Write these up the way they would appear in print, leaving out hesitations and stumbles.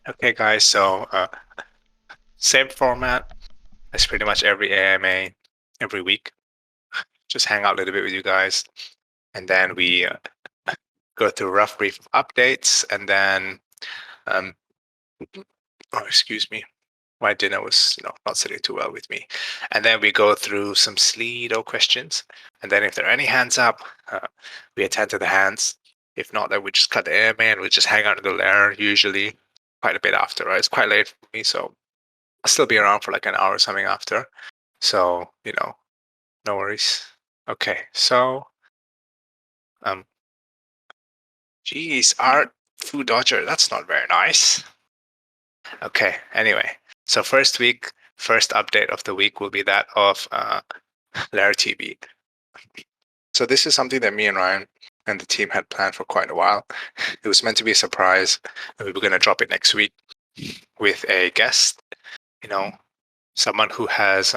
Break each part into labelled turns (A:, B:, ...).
A: Okay, guys, so same format as pretty much every AMA every week. Just hang out a little bit with you guys, and then we go through a rough brief of updates, and then, um, oh, excuse me, my dinner was not sitting too well with me, and then we go through some Slido questions, and then if there are any hands up, we attend to the hands. If not, then we just cut the AMA and we just hang out in the lair. Usually, quite a bit after. Right? It's quite late for me, so I'll still be around for like an hour or something after. So, no worries. Okay, so, um, geez, art food dodger, that's not very nice. Okay, anyway, so first update of the week will be that of LairTV. So this is something that me and Ryan and the team had planned for quite a while. It was meant to be a surprise, and we were going to drop it next week with a guest, you know, someone who has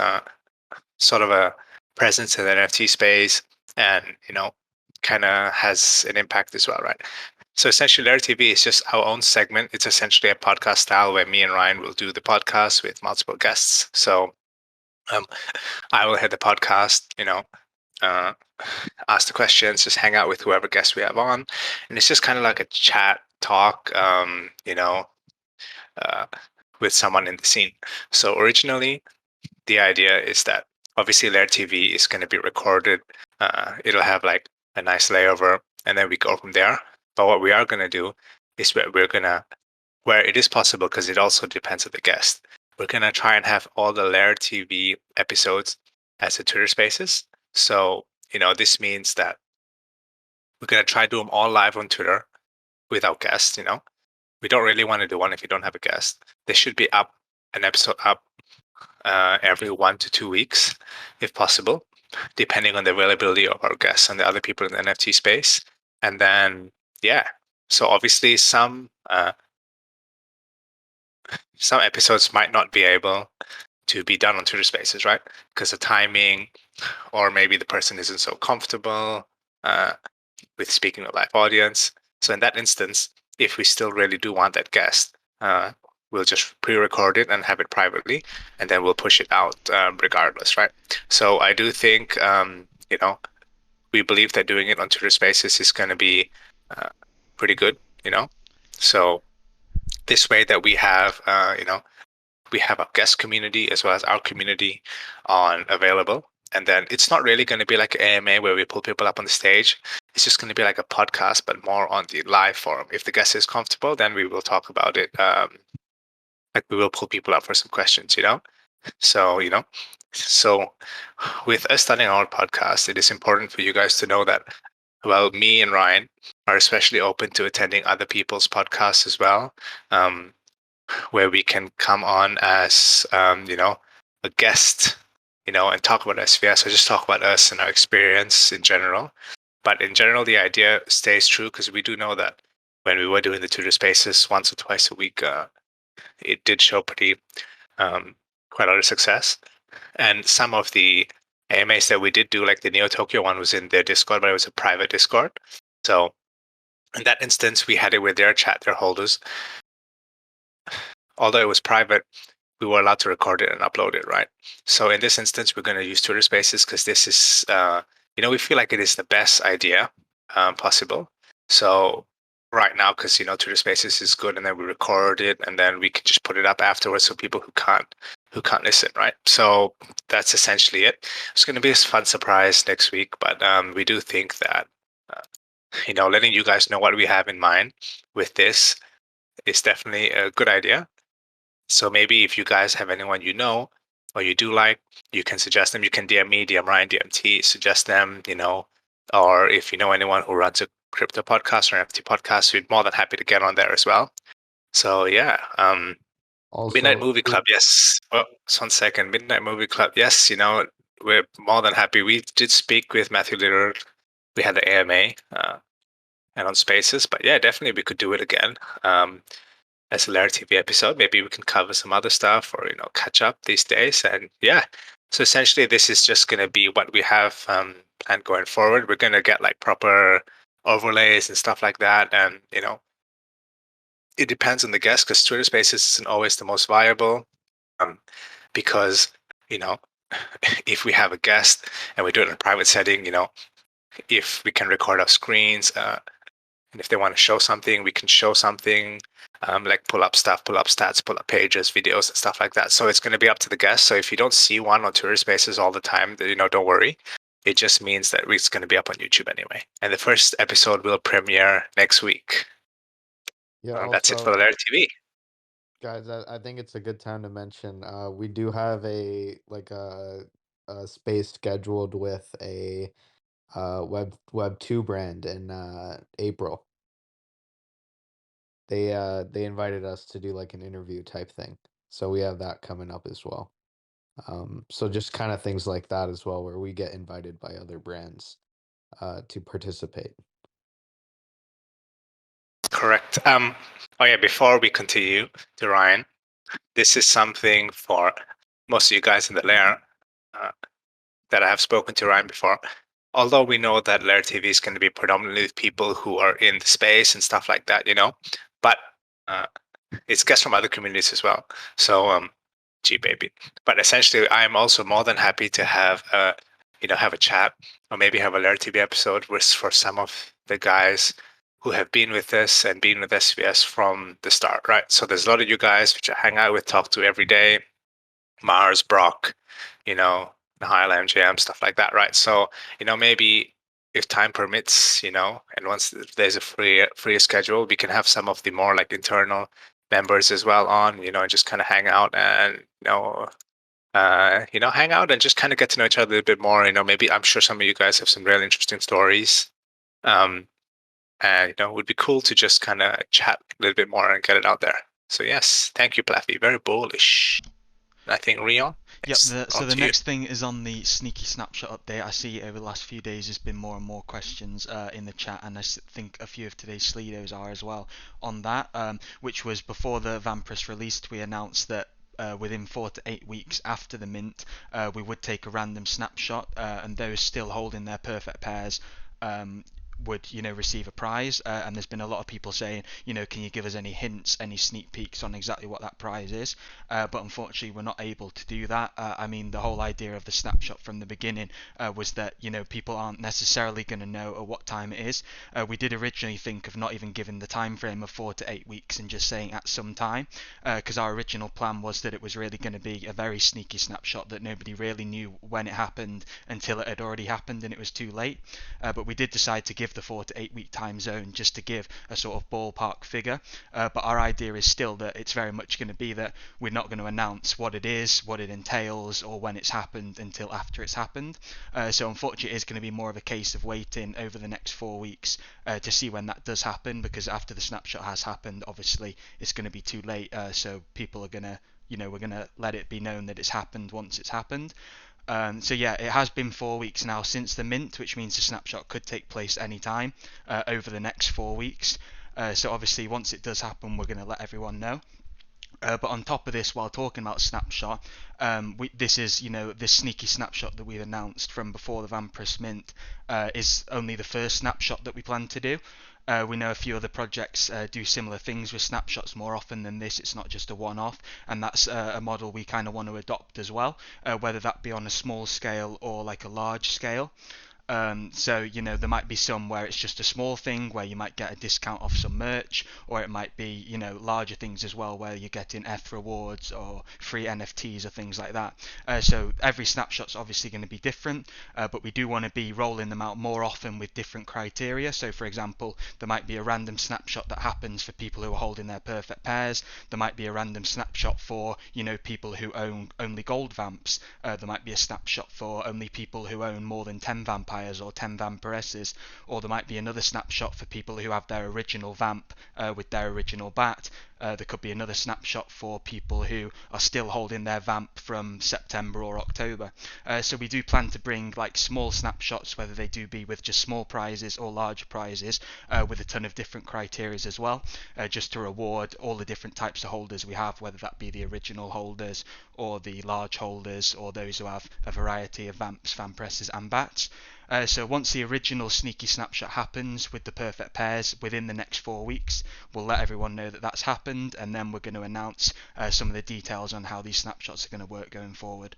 A: sort of a presence in the NFT space and, kind of has an impact as well, right? So essentially, LairTV is just our own segment. It's essentially a podcast style where me and Ryan will do the podcast with multiple guests. So um, I will head the podcast, uh, ask the questions, just hang out with whoever guest we have on. And it's just kind of like a chat talk, uh, with someone in the scene. So originally, the idea is that obviously LairTV is going to be recorded. It'll have like a nice layover, and then we go from there. But what we are going to do is where it is possible, because it also depends on the guest, we're going to try and have all the LairTV episodes as a Twitter Spaces. So, this means that we're going to try to do them all live on Twitter without guests. We don't really want to do one if you don't have a guest. They should be an episode up every 1 to 2 weeks, if possible, depending on the availability of our guests and the other people in the NFT space. And then, yeah, so obviously some episodes might not be able to be done on Twitter Spaces, right? Because of timing, or maybe the person isn't so comfortable uh, with speaking to a live audience. So in that instance, if we still really do want that guest, we'll just pre-record it and have it privately, and then we'll push it out regardless, right? So I do think, we believe that doing it on Twitter Spaces is going to be uh, pretty good. So this way that we have a guest community as well as our community on available. And then it's not really going to be like an AMA where we pull people up on the stage. It's just going to be like a podcast, but more on the live forum. If the guest is comfortable, then we will talk about it. Like we will pull people up for some questions. So, so with us starting our podcast, it is important for you guys to know that, well, me and Ryan are especially open to attending other people's podcasts as well. Where we can come on as a guest, and talk about SVS or just talk about us and our experience in general. But in general, the idea stays true because we do know that when we were doing the Twitter Spaces once or twice a week, it did show quite a lot of success. And some of the AMAs that we did do, like the Neo Tokyo one, was in their Discord, but it was a private Discord. So in that instance, we had it with their chat, their holders. Although it was private, we were allowed to record it and upload it, right? So in this instance, we're going to use Twitter Spaces because this is, we feel like it is the best idea possible. So right now, because Twitter Spaces is good, and then we record it, and then we can just put it up afterwards, so people who can't listen, right? So that's essentially it. It's going to be a fun surprise next week, but we do think that letting you guys know what we have in mind with this is definitely a good idea. So maybe if you guys have anyone or you do like, you can suggest them. You can DM me, DM Ryan, DMT, suggest them, or if you know anyone who runs a crypto podcast or NFT podcast, we'd more than happy to get on there as well. So yeah, Midnight
B: Also,
A: Movie Club, yes. Oh, just 1 second. Midnight Movie Club, yes. We're more than happy. We did speak with Matthew Lillard. We had the AMA and on Spaces, but yeah, definitely we could do it again. As a LairTV episode. Maybe we can cover some other stuff or catch up these days. And yeah, so essentially this is just going to be what we have planned going forward. We're going to get like proper overlays and stuff like that, and it depends on the guest, because Twitter Spaces isn't always the most viable, because you know if we have a guest and we do it in a private setting, if we can record our screens, and if they want to show something, we can show something, like pull up stuff, pull up stats, pull up pages, videos, and stuff like that. So it's going to be up to the guest. So if you don't see one on Twitter Spaces all the time, don't worry. It just means that it's going to be up on YouTube anyway. And the first episode will premiere next week.
B: Yeah,
A: That's it for
B: also,
A: LairTV.
B: guys, I think it's a good time to mention we do have a space scheduled with a Web 2 brand in April. They invited us to do like an interview type thing. So we have that coming up as well. So just kind of things like that as well, where we get invited by other brands to participate.
A: Correct. Oh yeah, before we continue to Ryan, this is something for most of you guys in the lair, uh, that I have spoken to Ryan before. Although we know that LairTV is going to be predominantly with people who are in the space and stuff like that, but uh, it's guests from other communities as well. So, gee, baby. But essentially, I am also more than happy to have a chat, or maybe have a LairTV episode with for some of the guys who have been with us and been with SVS from the start, right? So there's a lot of you guys which I hang out with, talk to every day. Mars, Brock, Nihil, MJM, stuff like that, right? So, maybe if time permits, and once there's a free schedule, we can have some of the more like internal members as well on, and just kind of hang out and hang out and just kind of get to know each other a little bit more. Maybe I'm sure some of you guys have some really interesting stories. Um, and it would be cool to just kind of chat a little bit more and get it out there. So yes, thank you, Plaffy. Very bullish. I think Rion,
C: Yep,
A: it's
C: so
A: on
C: the
A: to you.
C: next thing is on the sneaky snapshot update. I see over the last few days there's been more and more questions in the chat, and I think a few of today's Slidos are as well on that, which was before the Vamps released. We announced that within 4 to 8 weeks after the mint, we would take a random snapshot, and those still holding their perfect pairs would receive a prize, and there's been a lot of people saying, can you give us any hints, any sneak peeks on exactly what that prize is, but unfortunately we're not able to do that. I mean, the whole idea of the snapshot from the beginning was that people aren't necessarily going to know at what time it is. We did originally think of not even giving the time frame of 4 to 8 weeks and just saying at some time, because our original plan was that it was really going to be a very sneaky snapshot that nobody really knew when it happened until it had already happened and it was too late. But we did decide to give the 4 to 8 week time zone just to give a sort of ballpark figure. But our idea is still that it's very much going to be that we're not going to announce what it is, what it entails, or when it's happened until after it's happened. So unfortunately, it's going to be more of a case of waiting over the next 4 weeks to see when that does happen, because after the snapshot has happened, obviously it's going to be too late. So people are going to, we're going to let it be known that it's happened once it's happened. So yeah, it has been 4 weeks now since the mint, which means the snapshot could take place anytime over the next 4 weeks. So obviously, once it does happen, we're going to let everyone know. But on top of this, while talking about snapshot, this is, this sneaky snapshot that we've announced from before the Vamps mint is only the first snapshot that we plan to do. We know a few other projects do similar things with snapshots more often than this. It's not just a one-off, and that's a model we kind of want to adopt as well, whether that be on a small scale or like a large scale. So there might be some where it's just a small thing where you might get a discount off some merch, or it might be larger things as well where you're getting F rewards or free NFTs or things like that. So every snapshot's obviously going to be different, but we do want to be rolling them out more often with different criteria. So for example, there might be a random snapshot that happens for people who are holding their perfect pairs. There might be a random snapshot for people who own only gold vamps. There might be a snapshot for only people who own more than 10 vampires or 10 vampiresses, or there might be another snapshot for people who have their original vamp with their original bat, There could be another snapshot for people who are still holding their Vamp from September or October. So we do plan to bring like small snapshots, whether they do be with just small prizes or larger prizes, with a ton of different criterias as well, just to reward all the different types of holders we have, whether that be the original holders or the large holders or those who have a variety of Vamps, Vampresses and Bats. So once the original sneaky snapshot happens with the perfect pairs within the next 4 weeks, we'll let everyone know that that's happened, and then we're going to announce some of the details on how these snapshots are going to work going forward.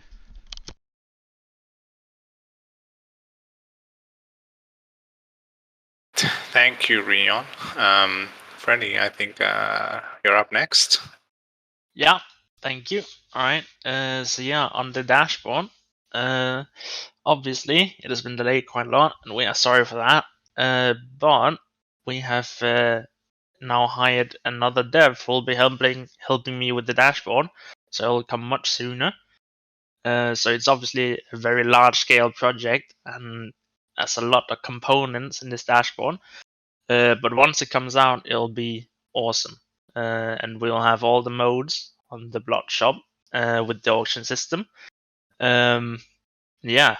A: Thank you, Rion. Freddie, I think you're up next.
D: Yeah, thank you. All right. So yeah, on the dashboard, obviously it has been delayed quite a lot, and we are sorry for that. But we have now hired another dev who will be helping me with the dashboard, so it'll come much sooner. So it's obviously a very large scale project, and there's a lot of components in this dashboard. But once it comes out, it'll be awesome, and we'll have all the modes on the block shop with the auction system. Yeah,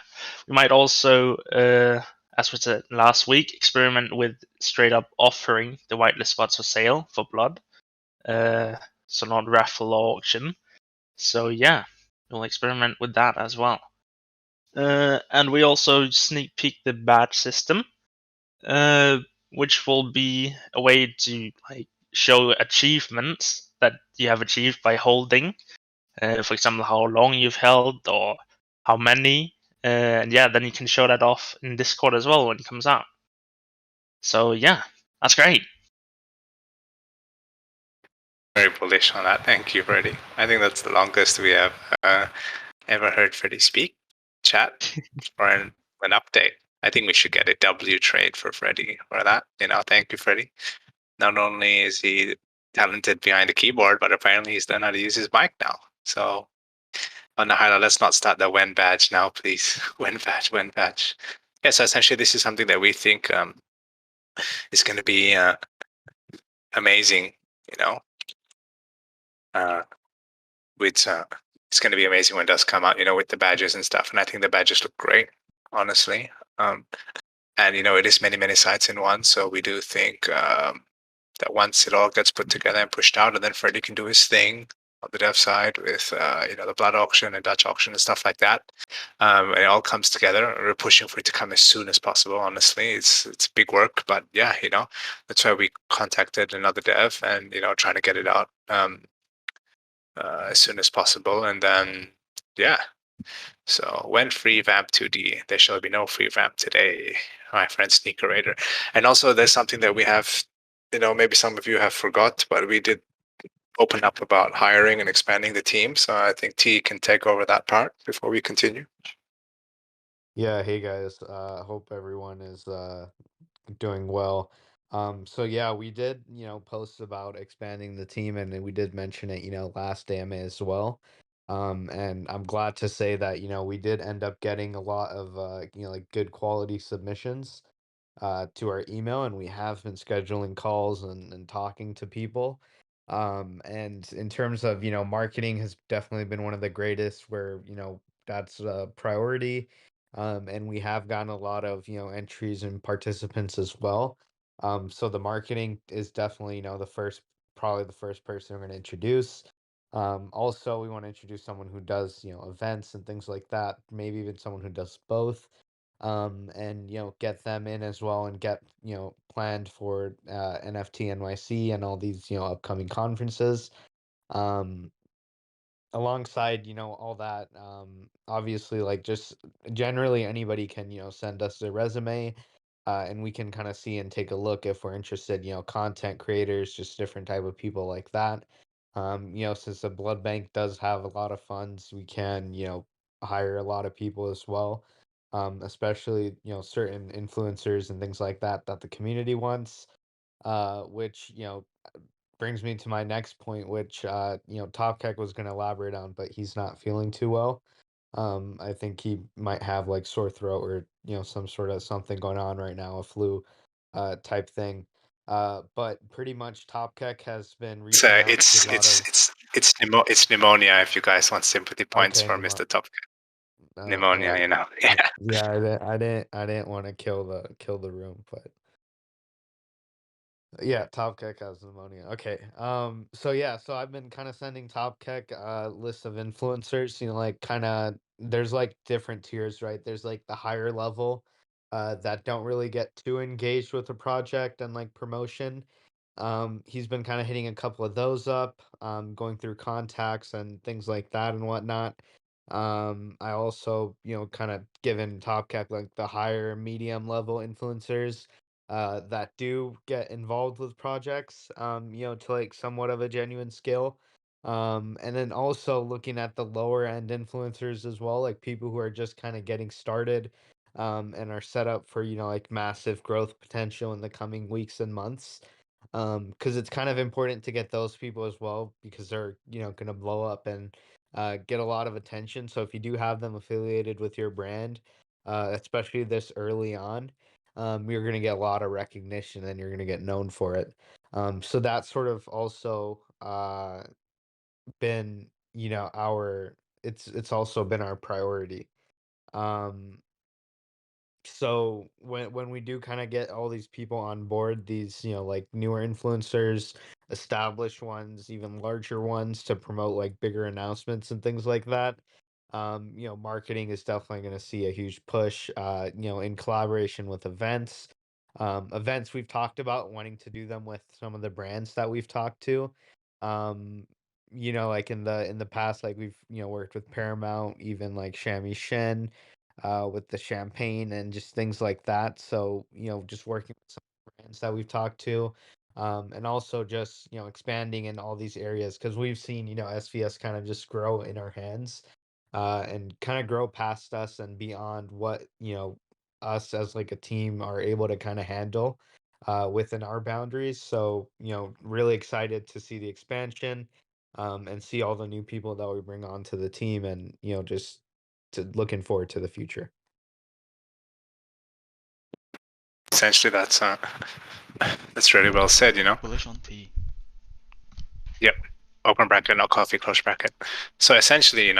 D: we might also, as we said last week, experiment with straight up offering the whitelist spots for sale for blood, so not raffle or auction. So yeah, we'll experiment with that as well. And we also sneak peek the badge system, which will be a way to like show achievements that you have achieved by holding. For example, how long you've held or how many. And yeah, then you can show that off in Discord as well when it comes out. So yeah, that's great.
A: Very bullish on that. Thank you, Freddie. I think that's the longest we have ever heard Freddie speak, chat, or an update. I think we should get a W trade for Freddie for that. Thank you, Freddie. Not only is he talented behind the keyboard, but apparently he's learned how to use his mic now. So on the highlight, let's not start the when badge now, please. When badge. Yeah, so essentially this is something that we think is going to be amazing, it's going to be amazing when it does come out, with the badges and stuff. And I think the badges look great, honestly. And it is many sites in one. So we do think that once it all gets put together and pushed out, and then Freddie can do his thing on the dev side with the blood auction and Dutch auction and stuff like that. And it all comes together. We're pushing for it to come as soon as possible. Honestly, it's big work, but yeah, that's why we contacted another dev and trying to get it out as soon as possible. And then yeah. So when free Vamp 2D, there shall be no free Vamp today, my friend Sneaker Raider. And also there's something that we have, maybe some of you have forgot, but we did open up about hiring and expanding the team. So I think T can take over that part before we continue.
B: Yeah, hey guys. Hope everyone is doing well. So yeah, we did, post about expanding the team, and then we did mention it, last AMA as well. And I'm glad to say that, we did end up getting a lot of like good quality submissions to our email, and we have been scheduling calls and talking to people. And in terms of, marketing has definitely been one of the greatest where, that's a priority. And we have gotten a lot of, entries and participants as well. So the marketing is definitely, probably the first person we're going to introduce. Also, we want to introduce someone who does, events and things like that, maybe even someone who does both. And get them in as well, and get planned for NFT NYC and all these upcoming conferences. Um, Alongside all that, obviously, like, just generally anybody can send us their resume, and we can kind of see and take a look if we're interested, content creators, just different type of people like that. Since the blood bank does have a lot of funds, we can hire a lot of people as well, especially certain influencers and things like that that the community wants, which brings me to my next point, which Topkek was going to elaborate on, but he's not feeling too well. I think he might have like sore throat or some sort of something going on right now, a flu type thing. But pretty much Topkek has been
A: So
B: reaching out to a lot of
A: it's pneumonia. If you guys want sympathy points
B: okay,
A: for Mr. Top
B: well,
A: pneumonia, yeah.
B: yeah, I didn't want to kill the room, but yeah, Topkek has pneumonia. Okay. So yeah, so I've been kind of sending Topkek list of influencers, like kind of there's like different tiers, right? There's like the higher level that don't really get too engaged with the project and like promotion. He's been kind of hitting a couple of those up, going through contacts and things like that and whatnot. I also, kind of given Topkek like the higher medium level influencers that do get involved with projects, to like somewhat of a genuine scale. And then also looking at the lower end influencers as well, like people who are just kind of getting started, and are set up for, like massive growth potential in the coming weeks and months. Because it's kind of important to get those people as well because they're, going to blow up and get a lot of attention. So if you do have them affiliated with your brand, especially this early on, you're going to get a lot of recognition and you're going to get known for it. So that's sort of also been, our it's also been our priority. Um, so when we do kind of get all these people on board, these, like newer influencers, established ones, even larger ones to promote like bigger announcements and things like that, marketing is definitely going to see a huge push, in collaboration with events. Events we've talked about wanting to do them with some of the brands that we've talked to. um like in the past, like we've, worked with Paramount, even like Shammy Shen, with the champagne and just things like that. So, just working with some brands that we've talked to, and also just, expanding in all these areas because we've seen, SVS kind of just grow in our hands, and kind of grow past us and beyond what, us as like a team are able to kind of handle within our boundaries. So, really excited to see the expansion, and see all the new people that we bring onto the team and, just looking forward to the future.
A: Essentially, that's really well said.
C: Bullish on tea.
A: Yep. Open bracket, not coffee, close bracket. So essentially, yes,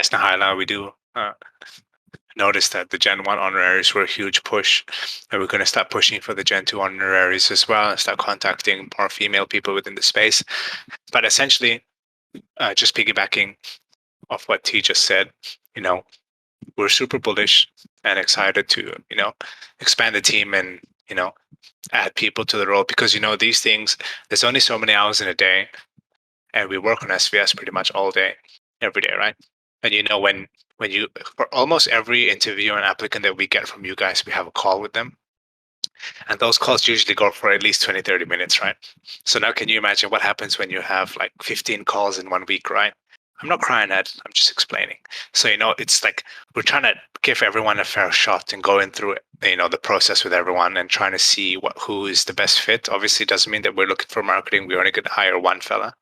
A: Nahala, we do notice that the Gen 1 honoraries were a huge push, and we're going to start pushing for the Gen 2 honoraries as well and start contacting more female people within the space. But essentially, just piggybacking off what T just said, we're super bullish and excited to, expand the team and, add people to the role because, these things, there's only so many hours in a day, and we work on SVS pretty much all day, every day, right? And when you, for almost every interview and applicant that we get from you guys, we have a call with them. And those calls usually go for at least 20, 30 minutes, right? So now can you imagine what happens when you have like 15 calls in 1 week, right? I'm not crying, Ed. I'm just explaining. So, it's like we're trying to give everyone a fair shot and going through, the process with everyone and trying to see who is the best fit. Obviously, it doesn't mean that we're looking for marketing. We're only going to hire one fella,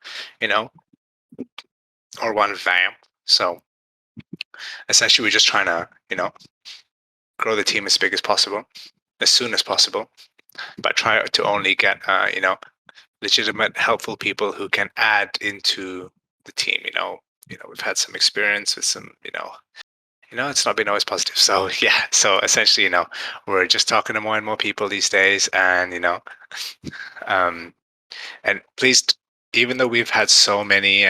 A: or one vamp. So essentially, we're just trying to, grow the team as big as possible, as soon as possible, but try to only get, legitimate, helpful people who can add into the team. We've had some experience with some, it's not been always positive. So yeah, so essentially, we're just talking to more and more people these days, and and please, even though we've had so many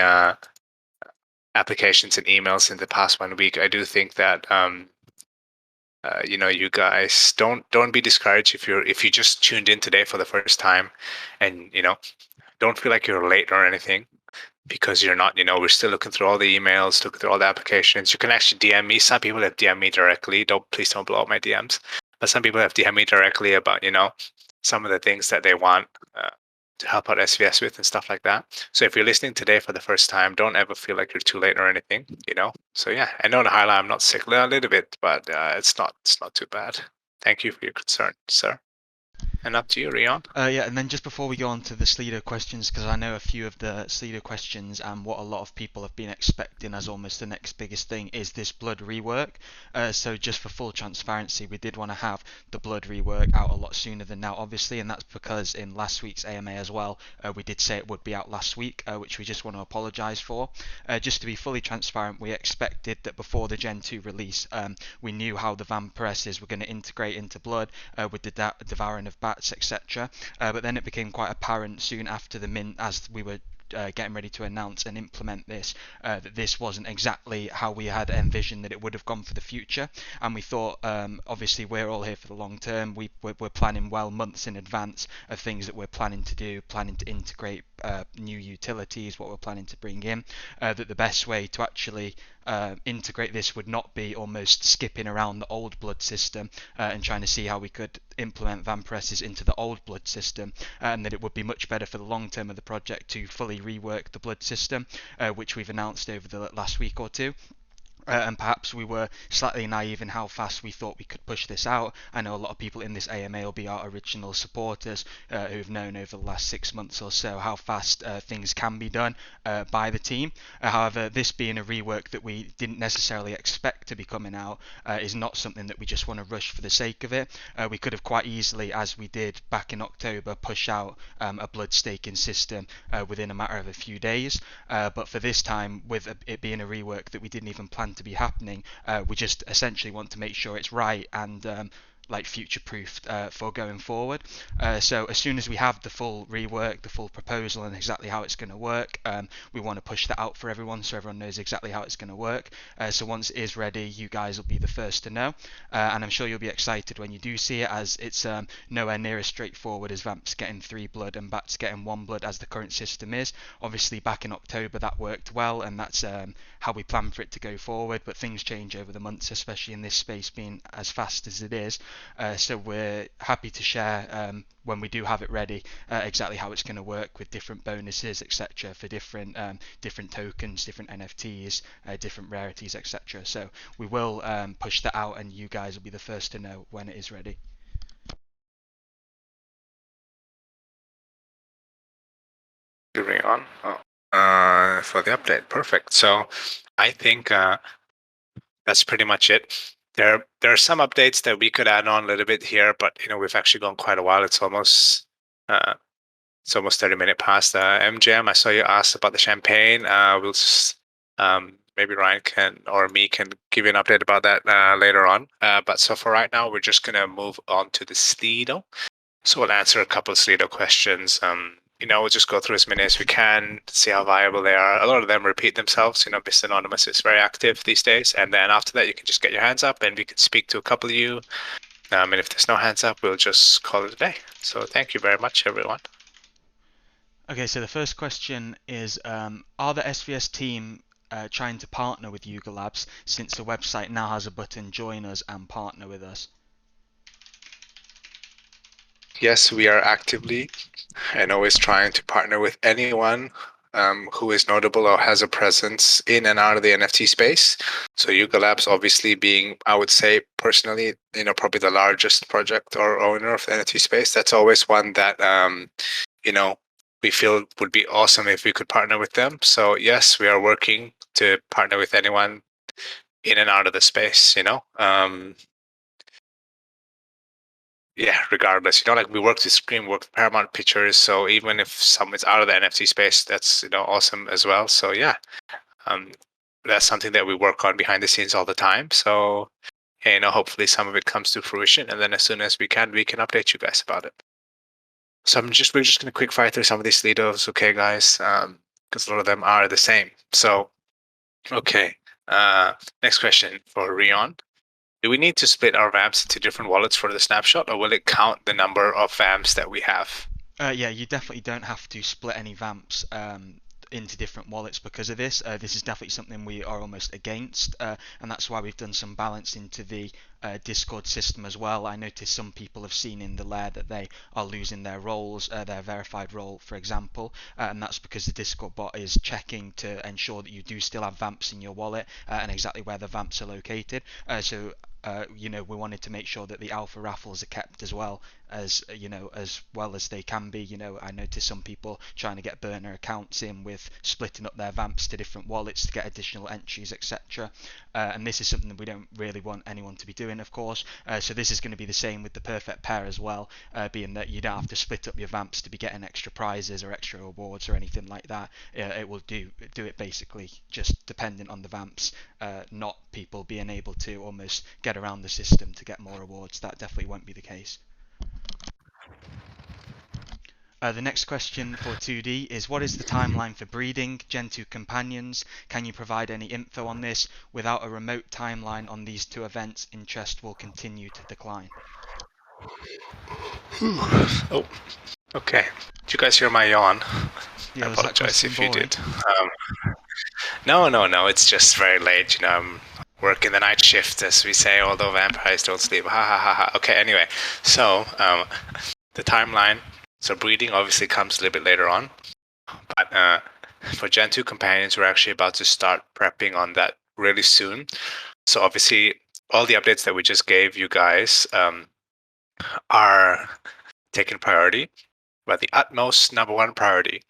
A: applications and emails in the past 1 week, I do think that you guys don't be discouraged if you just tuned in today for the first time, and don't feel like you're late or anything, because you're not. We're still looking through all the emails, looking through all the applications. You can actually DM me. Some people have DM me directly. Please don't blow up my DMs. But some people have DM me directly about some of the things that they want to help out SVS with and stuff like that. So if you're listening today for the first time, don't ever feel like you're too late or anything. So yeah, I know, Nahala, I'm not sick a little bit, but it's not too bad. Thank you for your concern, sir. And up to you, Rion.
C: Yeah, and then just before we go on to the Slido questions, because I know a few of the Slido questions and what a lot of people have been expecting as almost the next biggest thing is this blood rework. So just for full transparency, we did want to have the blood rework out a lot sooner than now, obviously, and that's because in last week's AMA as well, we did say it would be out last week, which we just want to apologise for. Just to be fully transparent, we expected that before the Gen 2 release, we knew how the Vampresses were going to integrate into blood with the devouring of bats, etc. But then it became quite apparent soon after the mint, as we were getting ready to announce and implement this, that this wasn't exactly how we had envisioned that it would have gone for the future. And we thought, obviously, we're all here for the long term. We're planning well months in advance of things that we're planning to do, planning to integrate new utilities, what we're planning to bring in. That the best way to actually integrate this would not be almost skipping around the old blood system and trying to see how we could implement Vampresses into the old blood system, and that it would be much better for the long term of the project to fully rework the blood system, which we've announced over the last week or two. And perhaps we were slightly naive in how fast we thought we could push this out. I know a lot of people in this AMA will be our original supporters who've known over the last 6 months or so how fast things can be done by the team. However, this being a rework that we didn't necessarily expect to be coming out is not something that we just want to rush for the sake of it. We could have quite easily, as we did back in October, push out a blood staking system within a matter of a few days. But for this time, with it being a rework that we didn't even plan to be happening, we just essentially want to make sure it's right and like future-proofed for going forward. So as soon as we have the full rework, the full proposal, and exactly how it's going to work, we want to push that out for everyone so everyone knows exactly how it's going to work. So once it is ready, you guys will be the first to know, and I'm sure you'll be excited when you do see it, as it's nowhere near as straightforward as Vamps getting 3 blood and Bats getting 1 blood as the current system is. Obviously back in October that worked well, and that's how we plan for it to go forward, but things change over the months, especially in this space being as fast as it is. So we're happy to share when we do have it ready exactly how it's going to work with different bonuses, etc., for different tokens, different NFTs, different rarities, etc. So we will push that out, and you guys will be the first to know when it is ready.
A: Moving on for the update. Perfect. So I think that's pretty much it. There are some updates that we could add on a little bit here, but we've actually gone quite a while. It's almost 30 minutes past. MJM, I saw you asked about the champagne. We'll just, maybe Ryan or me can give you an update about that later on. But so for right now, we're just gonna move on to the Slido. So we'll answer a couple of Slido questions. We'll just go through as many as we can, see how viable they are. A lot of them repeat themselves. Mr. Anonymous is very active these days. And then after that, you can just get your hands up and we can speak to a couple of you. And if there's no hands up, we'll just call it a day. So thank you very much, everyone.
C: Okay, so the first question is, are the SVS team trying to partner with Yuga Labs, since the website now has a button join us and partner with us?
A: Yes, we are actively and always trying to partner with anyone who is notable or has a presence in and out of the NFT space. So Yuga Labs obviously being, I would say personally, probably the largest project or owner of the NFT space. That's always one that, we feel would be awesome if we could partner with them. So yes, we are working to partner with anyone in and out of the space, yeah, regardless, like we work with Scream, work with Paramount Pictures. So even if someone's out of the NFT space, that's, awesome as well. So yeah, that's something that we work on behind the scenes all the time. So, hopefully some of it comes to fruition. And then as soon as we can update you guys about it. So we're just going to quick fire through some of these Slidos, okay, guys? Because a lot of them are the same. So, okay. Next question for Rion. Do we need to split our Vamps into different wallets for the snapshot, or will it count the number of Vamps that we have?
C: Yeah, you definitely don't have to split any Vamps into different wallets because of this. This is definitely something we are almost against, and that's why we've done some balance into the Discord system as well. I noticed some people have seen in the lair that they are losing their roles, their verified role, for example, and that's because the Discord bot is checking to ensure that you do still have Vamps in your wallet and exactly where the Vamps are located. So we wanted to make sure that the alpha raffles are kept as well as they can be. I noticed some people trying to get burner accounts in with splitting up their vamps to different wallets to get additional entries, etc. And this is something that we don't really want anyone to be doing, of course. So this is going to be the same with the perfect pair as well, being that you don't have to split up your vamps to be getting extra prizes or extra awards or anything like that. It will do it basically just dependent on the vamps, not people being able to almost get around the system to get more awards. That definitely won't be the case. The next question for 2D is, what is the timeline for breeding Gen 2 companions? Can you provide any info on this? Without a remote timeline on these two events, interest will continue to decline.
A: Oh, okay. Did you guys hear my yawn?
C: Yeah,
A: I
C: was that
A: apologize
C: question
A: if you
C: boring?
A: did. No. It's just very late. I'm working the night shift, as we say, although vampires don't sleep. Ha ha ha ha. Okay, anyway. So, the timeline. So, breeding obviously comes a little bit later on. But for Gen 2 companions, we're actually about to start prepping on that really soon. So, obviously, all the updates that we just gave you guys are taking priority. But the utmost number one priority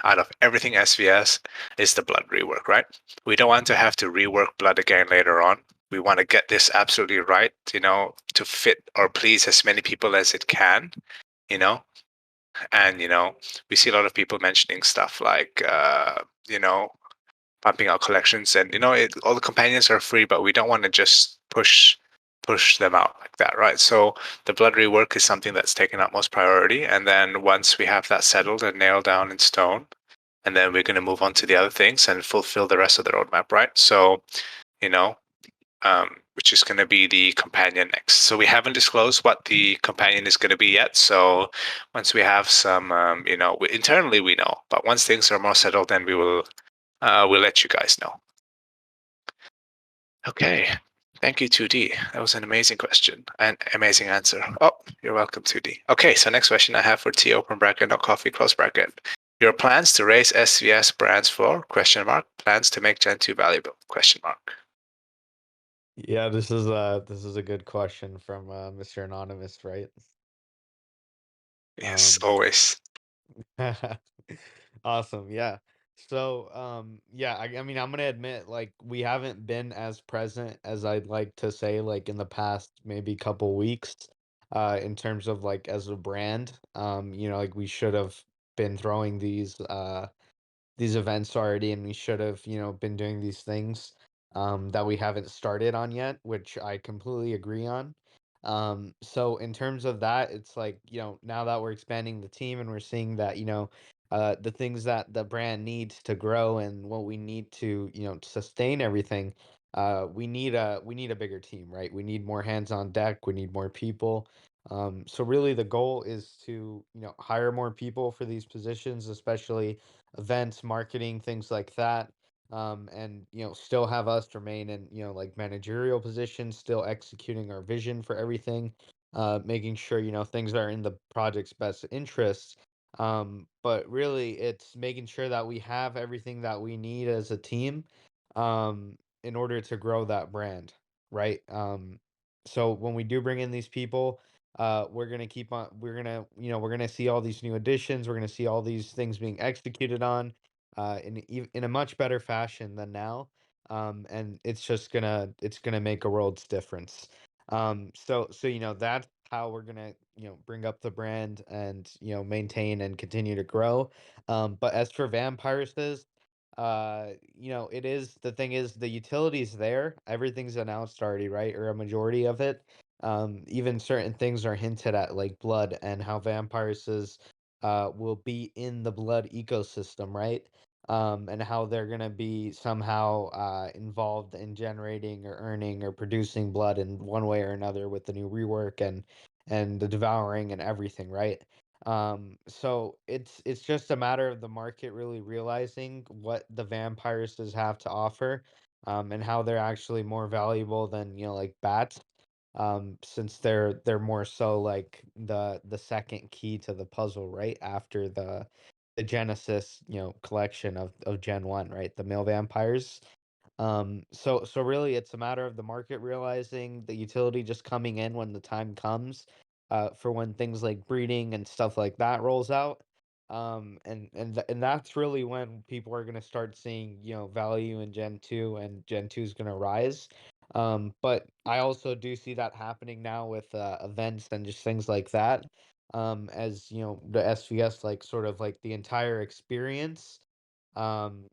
A: out of everything SVS is the blood rework, right? We don't want to have to rework blood again later on. We want to get this absolutely right, to fit or please as many people as it can, and we see a lot of people mentioning stuff like pumping out collections, and all the companions are free, but we don't want to just push them out like that, right? So the blood rework is something that's taken utmost priority, and then once we have that settled and nailed down in stone, and then we're going to move on to the other things and fulfill the rest of the roadmap, right? So which is going to be the companion next. So we haven't disclosed what the companion is going to be yet. So once we have some, internally we know, but once things are more settled, then we'll let you guys know. Okay. Thank you, 2D. That was an amazing question and amazing answer. Oh, you're welcome, 2D. Okay, so next question I have for T, open bracket, not coffee, close bracket. Your plans to raise SVS brands for, ? Plans to make Gen 2 valuable, ?
B: Yeah, this is a good question from Mr. Anonymous, right?
A: Yes,
B: Um,
A: always.
B: Awesome, yeah. So, yeah, I mean, I'm gonna admit, like, we haven't been as present as I'd like to say, like, in the past maybe couple weeks, in terms of like as a brand. Like we should have been throwing these events already, and we should have, been doing these things that we haven't started on yet, which I completely agree on. So in terms of that, it's like, now that we're expanding the team and we're seeing that, the things that the brand needs to grow and what we need to, sustain everything, we need a bigger team, right? We need more hands on deck, we need more people. So really the goal is to, hire more people for these positions, especially events, marketing, things like that. And still have us remain in, like managerial positions, still executing our vision for everything, making sure, things are in the project's best interests. But really it's making sure that we have everything that we need as a team, in order to grow that brand, right? So when we do bring in these people, we're gonna see all these new additions, we're gonna see all these things being executed on, in a much better fashion than now. And it's gonna make a world's difference. So that's how we're gonna, bring up the brand and, maintain and continue to grow. But as for vampires, the thing is the utility's there, everything's announced already, right? Or a majority of it. Even certain things are hinted at, like blood and how will be in the blood ecosystem, right? And how they're gonna be somehow involved in generating or earning or producing blood in one way or another with the new rework and the devouring and everything, right? So it's just a matter of the market really realizing what the vampires have to offer, and how they're actually more valuable than, like bats, since they're more so like the second key to the puzzle, right after the Genesis, collection of Gen 1, right? The male vampires. So really, it's a matter of the market realizing the utility just coming in when the time comes, for when things like breeding and stuff like that rolls out. And that's really when people are gonna start seeing, value in Gen 2, and Gen 2 is gonna rise. But I also do see that happening now with events and just things like that. As the SVS, like, sort of like the entire experience um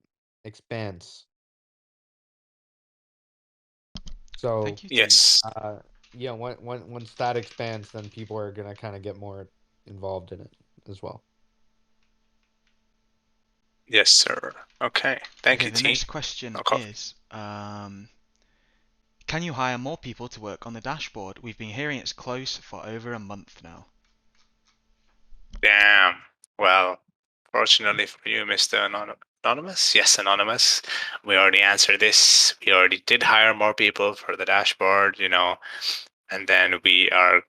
B: expands. So
C: Thank you, team.
A: Yes.
B: yeah, once that expands, then people are gonna kind of get more involved in it as well.
A: Yes, sir. Okay. Thank
C: Okay,
A: you,
C: the
A: T.
C: next question
A: No coffee.
C: is, can you hire more people to work on the dashboard? We've been hearing it's close for over a month now.
A: Damn. Well, fortunately for you, Mr. Anonymous. Yes, Anonymous. We already answered this. We already did hire more people for the dashboard, and then we are,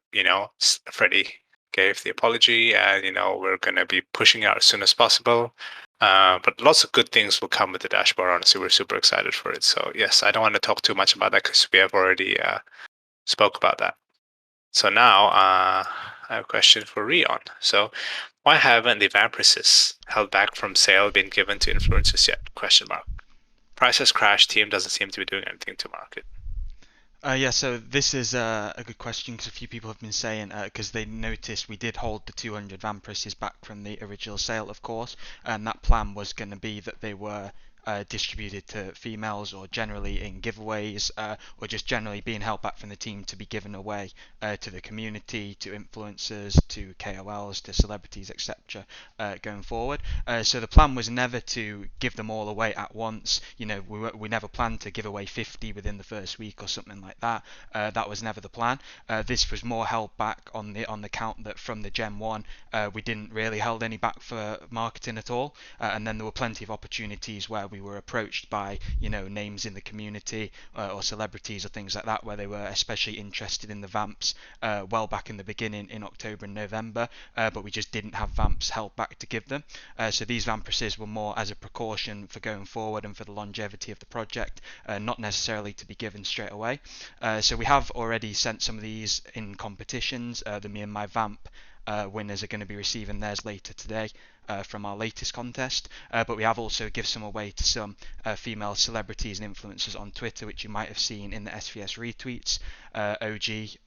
A: Freddie gave the apology, and, we're going to be pushing out as soon as possible. But lots of good things will come with the dashboard. Honestly, we're super excited for it. So, yes, I don't want to talk too much about that because we have already spoke about that. So now I have a question for Rion. So why haven't the Vampresses held back from sale been given to influencers yet? Question mark. Price has crashed. Team doesn't seem to be doing anything to market.
C: Yeah, so this is a good question because a few people have been saying, because they noticed we did hold the 200 Vampresses back from the original sale, of course, and that plan was going to be that they were distributed to females or generally in giveaways, or just generally being held back from the team to be given away to the community, to influencers, to KOLs, to celebrities, etc. Going forward. So the plan was never to give them all away at once. We never planned to give away 50 within the first week or something like that. That was never the plan. This was more held back on the count that from the Gen 1 we didn't really hold any back for marketing at all, and then there were plenty of opportunities where we were approached by names in the community or celebrities or things like that where they were especially interested in the Vamps well back in the beginning in October and November, but we just didn't have Vamps held back to give them. So these Vampresses were more as a precaution for going forward and for the longevity of the project, not necessarily to be given straight away. So we have already sent some of these in competitions. The Me and My Vamp winners are going to be receiving theirs later today from our latest contest, but we have also given some away to some female celebrities and influencers on Twitter, which you might have seen in the SVS retweets. OG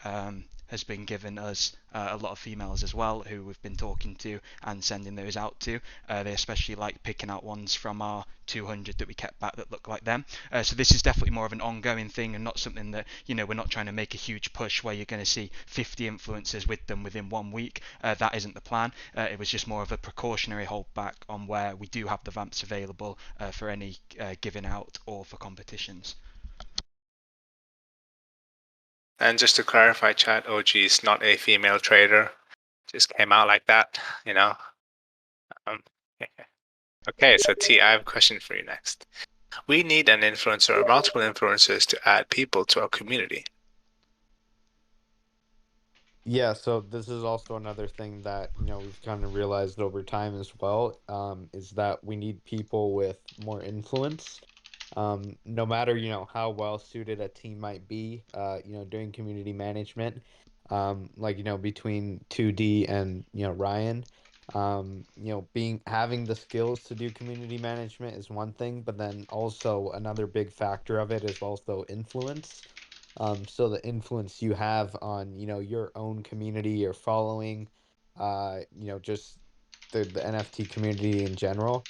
C: has been given us a lot of females as well who we've been talking to and sending those out to. They especially like picking out ones from our 200 that we kept back that look like them. So this is definitely more of an ongoing thing and not something that, we're not trying to make a huge push where you're going to see 50 influencers with them within 1 week. That isn't the plan. It was just more of a precautionary holdback on where we do have the Vamps available for any giving out or for competitions.
A: And just to clarify, chat, OG is not a female trader. Just came out like that, Um, okay, so T, I have a question for you next. We need an influencer or multiple influencers to add people to our community.
B: Yeah, so this is also another thing that, we've kind of realized over time as well, is that we need people with more influence. No matter, how well suited a team might be, doing community management, like, between 2D and, Ryan, having the skills to do community management is one thing, but then also another big factor of it is also influence. So the influence you have on, your own community, your following, just the NFT community in general.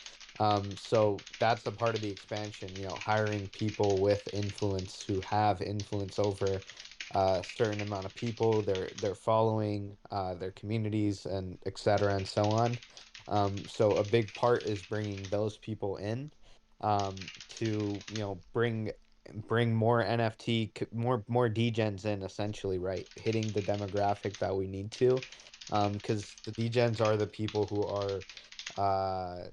B: So that's a part of the expansion, hiring people with influence who have influence over a certain amount of people, their following, their communities, and et cetera, and so on. So a big part is bringing those people in, to, bring more more degens in, essentially, right? Hitting the demographic that we need to, because the degens are the people who are, uh,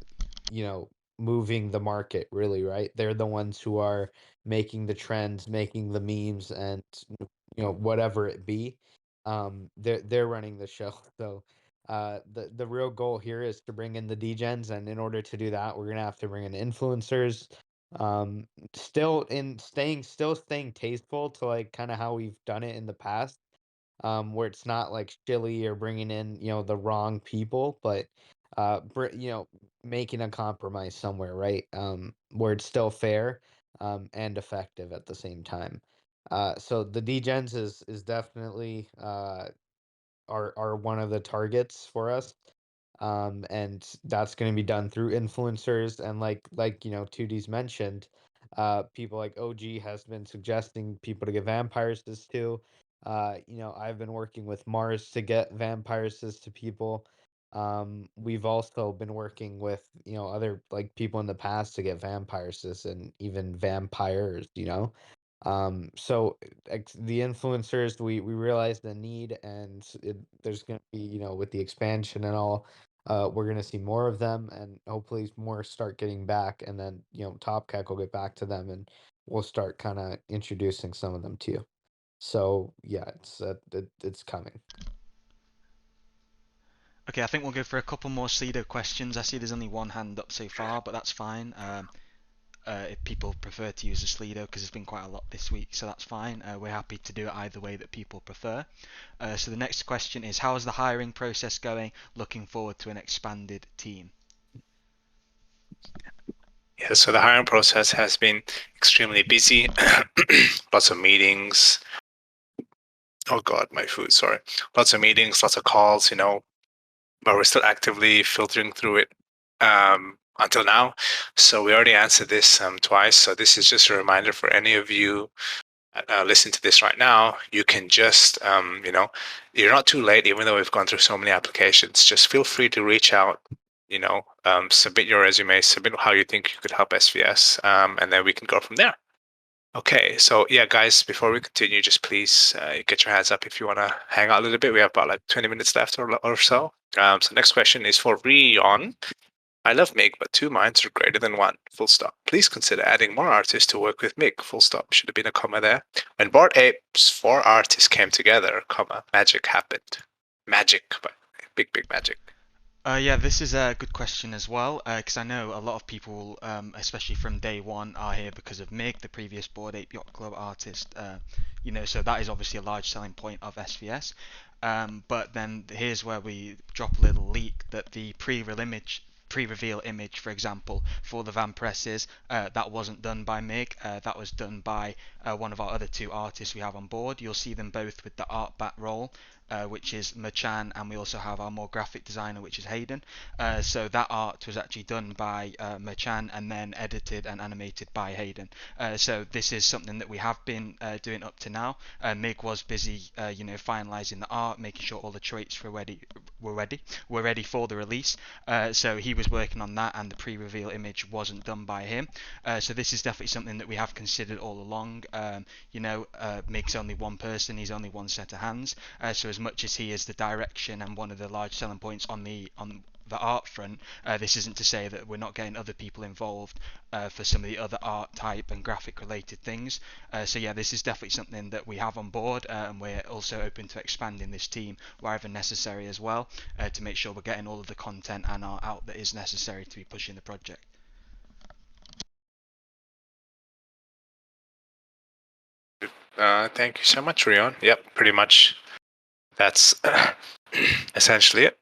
B: moving the market, really, right? They're the ones who are making the trends, making the memes, and whatever it be. They're running the show. So the real goal here is to bring in the degens, and in order to do that, we're gonna have to bring in influencers, Still staying tasteful to like kind of how we've done it in the past, where it's not like chilly or bringing in, the wrong people, but making a compromise somewhere, right? Where it's still fair, and effective at the same time. So the degens is definitely are one of the targets for us. And that's going to be done through influencers, and like 2D's mentioned, people like OG has been suggesting people to get vampires to. I've been working with Mars to get vampires to people. We've also been working with other like people in the past to get vampires and even vampires. So the influencers, we realize the need, and there's going to be, with the expansion and all, we're going to see more of them, and hopefully more start getting back, and then Top Cat will get back to them, and we'll start kind of introducing some of them to you. So yeah, it's coming.
C: Okay, I think we'll go for a couple more Slido questions. I see there's only one hand up so far, but that's fine. If people prefer to use the Slido, because there's been quite a lot this week, so that's fine. We're happy to do it either way that people prefer. So the next question is, how is the hiring process going? Looking forward to an expanded team.
A: Yeah, so the hiring process has been extremely busy. Lots of meetings. Oh God, my food, sorry. Lots of meetings, lots of calls, but we're still actively filtering through it until now. So we already answered this twice. So this is just a reminder for any of you listening to this right now. You can just, you're not too late, even though we've gone through so many applications. Just feel free to reach out, submit your resume, submit how you think you could help SVS, and then we can go from there. Okay, so yeah, guys, before we continue, just please get your hands up if you want to hang out a little bit. We have about like 20 minutes left or so. So next question is for Rion. I love Mig, but two minds are greater than one. Full stop. Please consider adding more artists to work with Mig. Full stop. Should have been a comma there. When Bored Apes 4 artists came together, comma, magic happened. Magic, but big magic.
C: Yeah, this is a good question as well, because I know a lot of people, especially from day one, are here because of Mig, the previous Bored Ape Yacht Club artist. So that is obviously a large selling point of SVS. But then here's where we drop a little leak that the pre-reveal image, for example, for the Vampresses, that wasn't done by Mig. That was done by one of our other two artists we have on board. You'll see them both with the art bat role, which is Machan, and we also have our more graphic designer, which is Hayden. So that art was actually done by Machan and then edited and animated by Hayden. So this is something that we have been doing up to now. Mig was busy, finalising the art, making sure all the traits were ready for the release. So he was working on that, and the pre-reveal image wasn't done by him. So this is definitely something that we have considered all along. Mig's only one person, he's only one set of hands. So as much as he is the direction and one of the large selling points on the art front, this isn't to say that we're not getting other people involved for some of the other art type and graphic related things. So yeah, this is definitely something that we have on board, and we're also open to expanding this team wherever necessary as well, to make sure we're getting all of the content and art out that is necessary to be pushing the project.
A: Thank you so much, Rion. Yep, pretty much that's essentially it.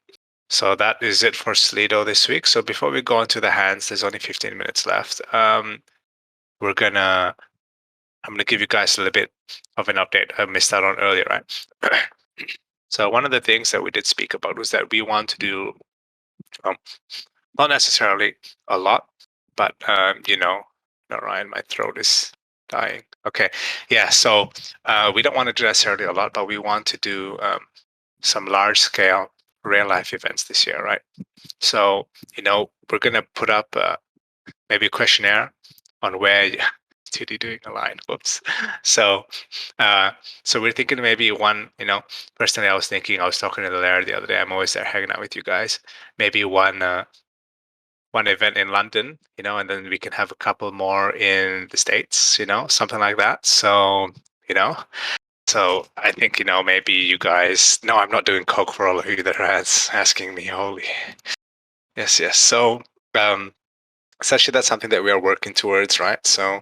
A: So that is it for Slido this week. So before we go into the hands, there's only 15 minutes left. I'm gonna give you guys a little bit of an update I missed out on earlier, right? So one of the things that we did speak about was that we want to do, not necessarily a lot, but no, Ryan, my throat is dying. Okay, yeah. So we don't want to do necessarily a lot, but we want to do some large scale real life events this year, right? So we're gonna put up maybe a questionnaire on where. Dude, you're doing a line. Whoops. So we're thinking maybe one. Personally, I was talking to the Lair the other day. I'm always there hanging out with you guys. Maybe one event in London, and then we can have a couple more in the States, something like that. So so I think maybe you guys. No, I'm not doing coke for all of you that are asking me. Holy. Yes. So essentially that's something that we are working towards, right? So,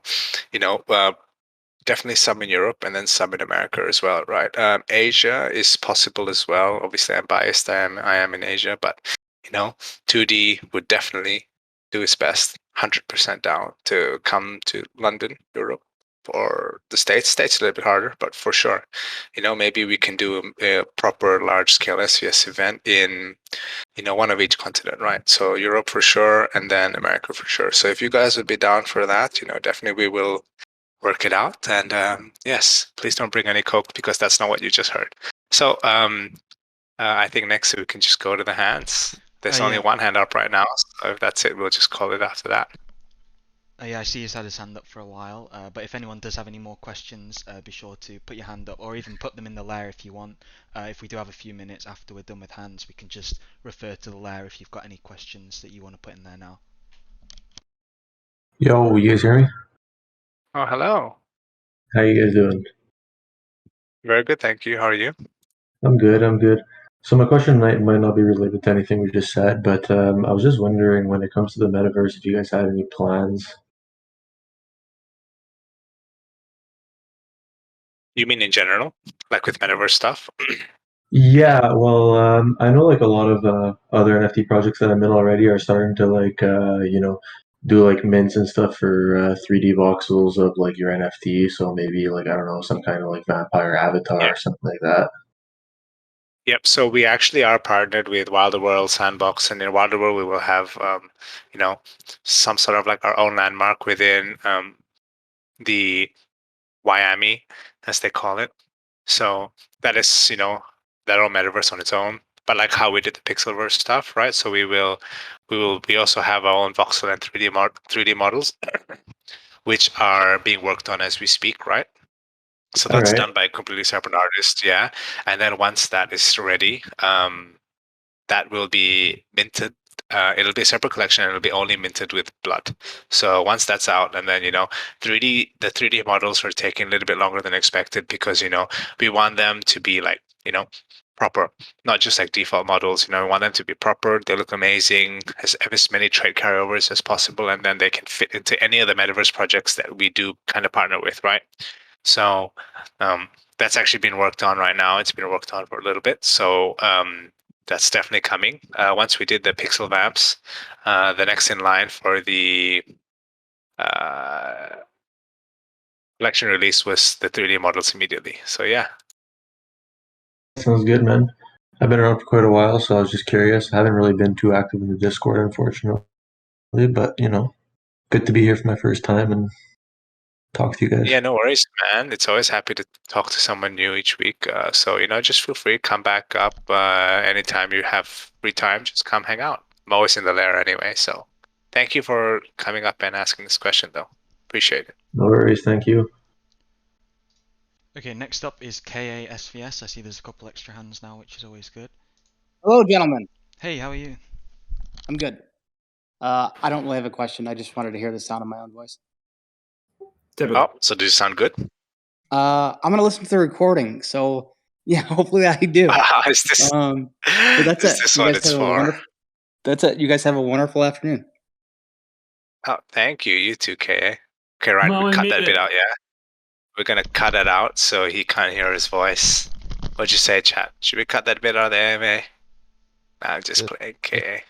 A: definitely some in Europe and then some in America as well, right? Asia is possible as well. Obviously, I'm biased. I am in Asia, but 2D would definitely do its best, 100% down to come to London, Europe, or the States. States a little bit harder, but for sure, maybe we can do a proper large-scale SVS event in one of each continent, right? So Europe for sure, and then America for sure. So if you guys would be down for that, definitely we will work it out. And yes, please don't bring any Coke because that's not what you just heard. So I think next we can just go to the hands. There's only one hand up right now. So if that's it, we'll just call it after that.
C: Yeah, I see he's had his hand up for a while, but if anyone does have any more questions, be sure to put your hand up, or even put them in the lair if you want. If we do have a few minutes after we're done with hands, we can just refer to the lair if you've got any questions that you want to put in there now.
E: Yo, you guys hear me?
A: Oh, hello.
E: How you guys doing?
A: Very good, thank you. How are you?
E: I'm good. So my question might not be related to anything we just said, but I was just wondering when it comes to the metaverse, if you guys had any plans.
A: You mean in general, like with metaverse stuff?
E: Yeah, well, I know like a lot of other NFT projects that I'm in already are starting to like do like mints and stuff for 3D voxels of like your NFT. So maybe like I don't know, some kind of like vampire avatar
A: Yeah.
E: or something like that.
A: Yep. So we actually are partnered with Wilder World Sandbox, and in Wilder World we will have, some sort of like our own landmark within the Miami, as they call it. So that is, their own metaverse on its own. But like how we did the Pixelverse stuff, right? So we also have our own voxel and 3D models, which are being worked on as we speak, right? So
E: All
A: that's
E: right.
A: done by a completely separate artist, yeah. And then once that is ready, that will be minted. It'll be a separate collection and it'll be only minted with blood. So once that's out, and then the 3D models are taking a little bit longer than expected because we want them to be like proper, not just like default models. We want them to be proper. They look amazing, has as many trait carryovers as possible, and then they can fit into any of the metaverse projects that we do kind of partner with, right? So that's actually been worked on right now. It's been worked on for a little bit. So that's definitely coming. Once we did the Pixel Vamps, the next in line for the collection release was the 3D models immediately. So yeah.
E: Sounds good, man. I've been around for quite a while, so I was just curious. I haven't really been too active in the Discord, unfortunately, but good to be here for my first time and talk to you guys.
A: Yeah, no worries, man. It's always happy to talk to someone new each week. So just feel free, come back up anytime you have free time. Just come hang out. I'm always in the lair anyway. So thank you for coming up and asking this question, though. Appreciate it.
E: No worries, thank you.
C: Okay, next up is KASVS. I see there's a couple extra hands now, which is always good.
F: Hello, gentlemen.
C: Hey, how are you?
F: I'm good. I don't really have a question. I just wanted to hear the sound of my own voice.
A: Oh, so does it sound good?
F: I'm gonna listen to the recording, so yeah, hopefully I do.
A: Is this?
F: But that's
A: is
F: it.
A: this
F: You
A: what
F: guys
A: it's
F: have a
A: for?
F: wonderful. That's it. You guys have a wonderful afternoon.
A: Oh, thank you. You too, KA. Okay, right.
G: Well,
A: We
G: we
A: cut
G: made
A: that bit
G: it.
A: out. Yeah, we're gonna cut it out so he can't hear his voice. What'd you say, chat? Should we cut that bit out there, AMA? Nah, I'm just playing KA.
B: A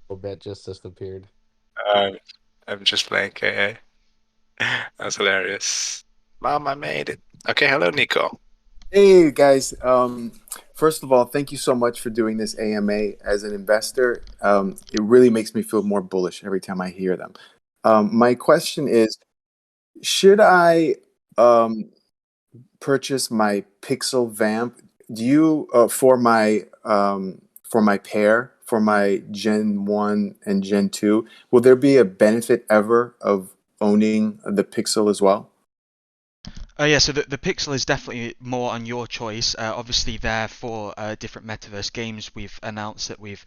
B: little bit just disappeared.
A: I'm just playing KA. That's hilarious. Mom, I made it. Okay, hello, Nico.
H: Hey guys, first of all, thank you so much for doing this AMA. As an investor, it really makes me feel more bullish every time I hear them. My question is, should I purchase my Pixel Vamp? Do you for my pair, for my Gen 1 and Gen 2, will there be a benefit ever of owning the Pixel as well?
C: Yeah, so the Pixel is definitely more on your choice. Obviously, there for different metaverse games, we've announced that we've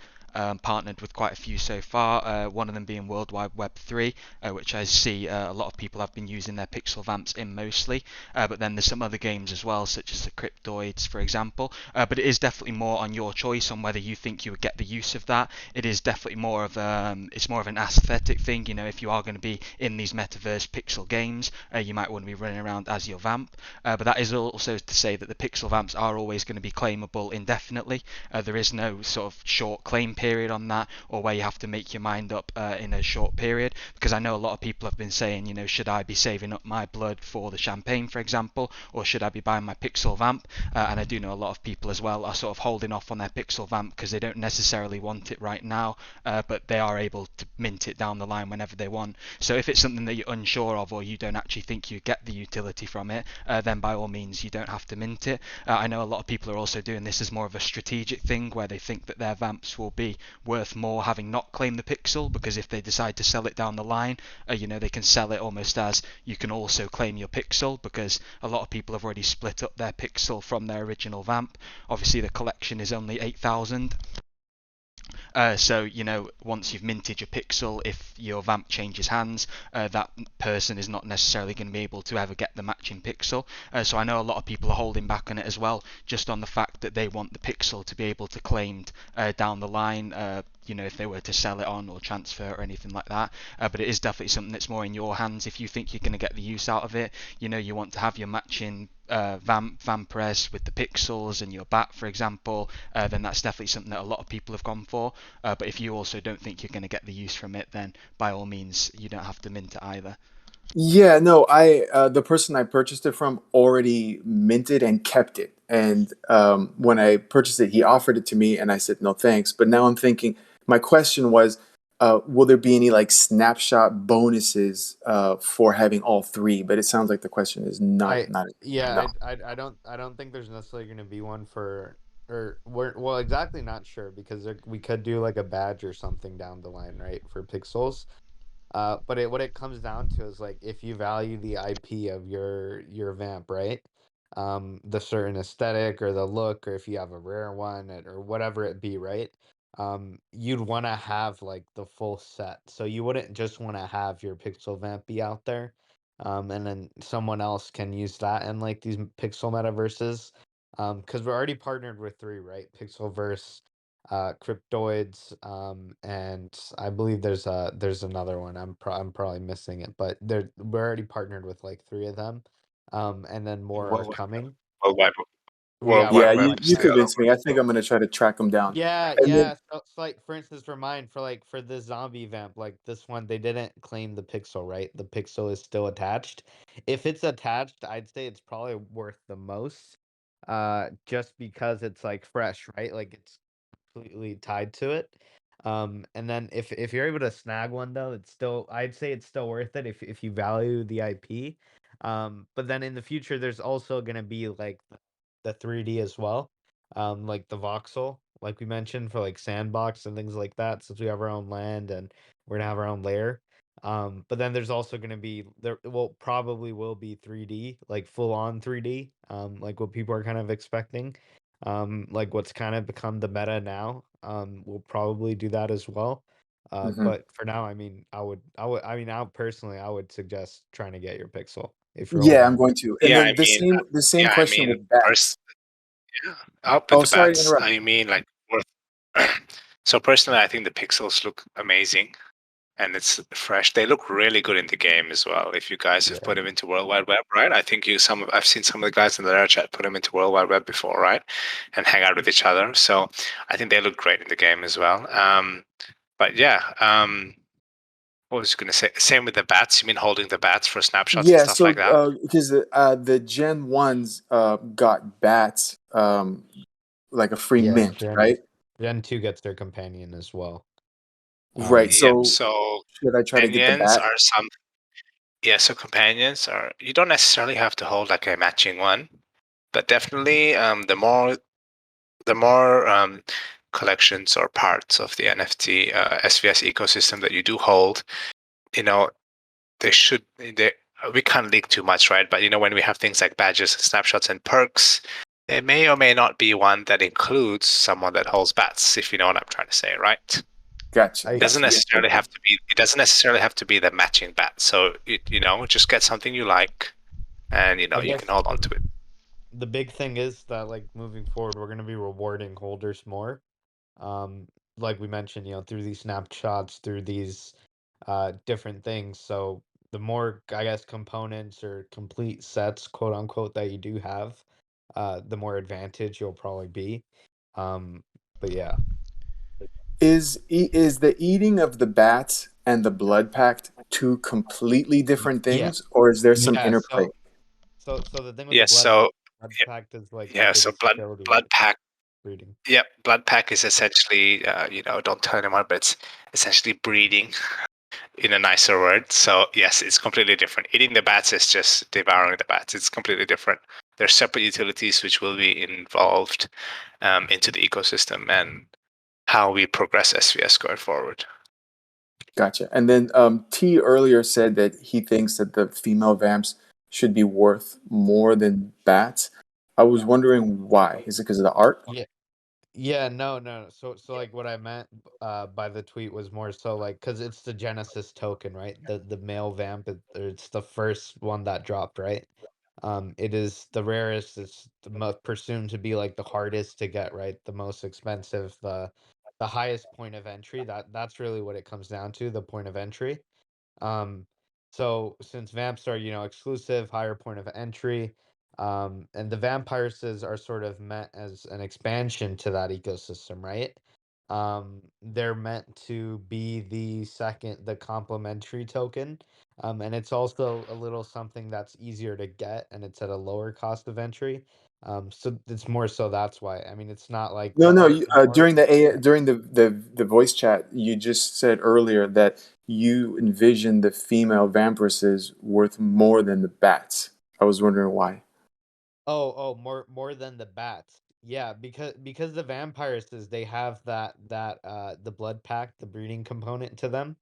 C: partnered with quite a few so far, one of them being World Wide Web 3, which I see a lot of people have been using their pixel vamps in mostly, but then there's some other games as well, such as the Cryptoids, for example, but it is definitely more on your choice on whether you think you would get the use of that. It is definitely more of it's more of an aesthetic thing. You know, if you are going to be in these metaverse pixel games, you might want to be running around as your vamp, but that is also to say that the pixel vamps are always going to be claimable indefinitely. There is no sort of short claim period on that, or where you have to make your mind up in a short period, because I know a lot of people have been saying, you know, should I be saving up my blood for the champagne, for example, or should I be buying my pixel vamp? And I do know a lot of people as well are sort of holding off on their pixel vamp because they don't necessarily want it right now, but they are able to mint it down the line whenever they want. So if it's something that you're unsure of, or you don't actually think you get the utility from it, then by all means you don't have to mint it. I know a lot of people are also doing this as more of a strategic thing, where they think that their vamps will be worth more having not claimed the pixel, because if they decide to sell it down the line, you know, they can sell it almost as you can also claim your pixel, because a lot of people have already split up their pixel from their original vamp. Obviously the collection is only 8,000. So, you know, once you've minted your pixel, if your vamp changes hands, that person is not necessarily going to be able to ever get the matching pixel. So I know a lot of people are holding back on it as well, just on the fact that they want the pixel to be able to claimed down the line, you know, if they were to sell it on or transfer or anything like that. But it is definitely something that's more in your hands. If you think you're going to get the use out of it, you know, you want to have your matching Vampres with the pixels and your bat, for example, then that's definitely something that a lot of people have gone for. But if you also don't think you're going to get the use from it, then by all means you don't have to mint it either.
H: Yeah, no, the person I purchased it from already minted and kept it. And when I purchased it, he offered it to me, and I said no thanks. But now I'm thinking, my question was, will there be any like snapshot bonuses for having all three? But it sounds like the question is not.
B: Yeah,
H: No.
B: I don't think there's necessarily going to be one for, or we're well exactly not sure, because we could do like a badge or something down the line, right, for pixels. But what it comes down to is like, if you value the IP of your vamp, right? The certain aesthetic or the look, or if you have a rare one, or whatever it be, right? You'd want to have like the full set. So you wouldn't just want to have your pixel vamp be out there, and then someone else can use that in like these pixel metaverses. Because we're already partnered with three, right? Pixelverse, Cryptoids, and I believe there's another one. I'm probably missing it, but we're already partnered with like three of them, and then more are
A: Worldwide,
B: coming.
A: worldwide,
B: Yeah,
H: Yeah,
A: worldwide web
B: Worldwide
A: is
H: you
A: the
B: Web.
A: other
H: convinced
A: one.
H: me. I think I'm gonna try to track them down.
B: Yeah,
H: And then,
B: yeah. So like, for instance, for mine, for like for this zombie vamp, like this one, they didn't claim the pixel, right? The pixel is still attached. If it's attached, I'd say it's probably worth the most, just because it's like fresh, right? Like it's completely tied to it. And then if you're able to snag one though, it's still, I'd say it's still worth it if you value the IP. But then in the future, there's also gonna be like the 3D as well, like the voxel, like we mentioned, for like sandbox and things like that, since we have our own land and we're gonna have our own layer. But then there's also gonna be, there will probably will be 3D, like full on 3D, like what people are kind of expecting, like what's kind of become the meta now. We'll probably do that as well.
H: mhm.
B: But for now, I mean, I mean, I personally, I would suggest trying to get your pixel if you're
H: Yeah,
B: holding
H: I'm
B: on.
H: going to. And
A: Yeah,
H: then
A: I mean,
H: the same
A: yeah, I
H: question
A: mean,
H: with bats.
A: first, yeah, up with
H: Oh,
A: the
H: sorry to
A: bats.
H: interrupt.
A: I mean, like, so personally, I think the pixels look amazing, and it's fresh. They look really good in the game as well. If you guys have
B: Yeah.
A: put them into World Wide Web, right? I think I've seen some of the guys in the Lair chat put them into World Wide Web before, right? And hang out with each other. So I think they look great in the game as well. But yeah, what was I going to say? Same with the bats. You mean holding the bats for snapshots and
H: Yeah,
A: stuff like
H: so
A: that?
H: because the Gen ones got bats, like a free
B: Yeah,
H: mint, right?
B: Gen 2 gets their companion as well.
H: Right.
A: Yep.
H: So
A: So
H: should I try to get the
A: companions
H: bat?
A: are some. Yeah. So companions are. You don't necessarily have to hold like a matching one, but definitely the more collections or parts of the NFT SVS ecosystem that you do hold, you know, we can't leak too much, right? But you know, when we have things like badges, snapshots, and perks, It may or may not be one that includes someone that holds bats, if you know what I'm trying to say, right?
H: Gotcha.
B: I-
A: It doesn't
H: gotcha.
A: necessarily have to be. It doesn't necessarily have to be the matching bat. So just get something you like, and
B: I
A: you
B: guess
A: can hold on to it.
B: the big thing is that like moving forward, we're gonna be rewarding holders more. Um, like we mentioned, through these snapshots, through these different things. So the more, I guess, components or complete sets, quote unquote, that you do have, the more advantage you'll probably be. But yeah.
H: Is the eating of the bats and the blood pact two completely different
B: Yeah.
H: things, or is there some
B: Yeah.
H: interplay?
B: So the thing with the
A: Yes. So
B: blood
A: yeah,
B: pact is like the
A: yeah. So
B: biggest facility
A: blood
B: with
A: pack.
B: breeding.
A: Yep, blood pack is essentially, don't tell anyone, but it's essentially breeding in a nicer word. So yes, it's completely different. Eating the bats is just devouring the bats. It's completely different. There's separate utilities which will be involved into the ecosystem and how we progress SVS going forward.
H: Gotcha. And then T earlier said that he thinks that the female vamps should be worth more than bats. I was wondering why. Is it because of the art?
B: Yeah. Yeah, no. So like what I meant by the tweet was more so like because it's the Genesis token, right? The male vamp, it's the first one that dropped, right? It is the rarest. It's the most presumed to be like the hardest to get, right? The most expensive, the highest point of entry. That's really what it comes down to, the point of entry. Um, so since vamps are, exclusive, higher point of entry, and the vampiresses are sort of meant as an expansion to that ecosystem, right? They're meant to be the complementary token. And it's also a little something that's easier to get and it's at a lower cost of entry. So it's more so that's why. I mean, it's not like
H: No,
B: the
H: no.
B: art, the art.
H: During the voice chat, you just said earlier that you envision the female vampiresses worth more than the bats. I was wondering why.
B: Oh, more than the bats. Yeah, because the vampires is they have that the blood pack, the breeding component to them.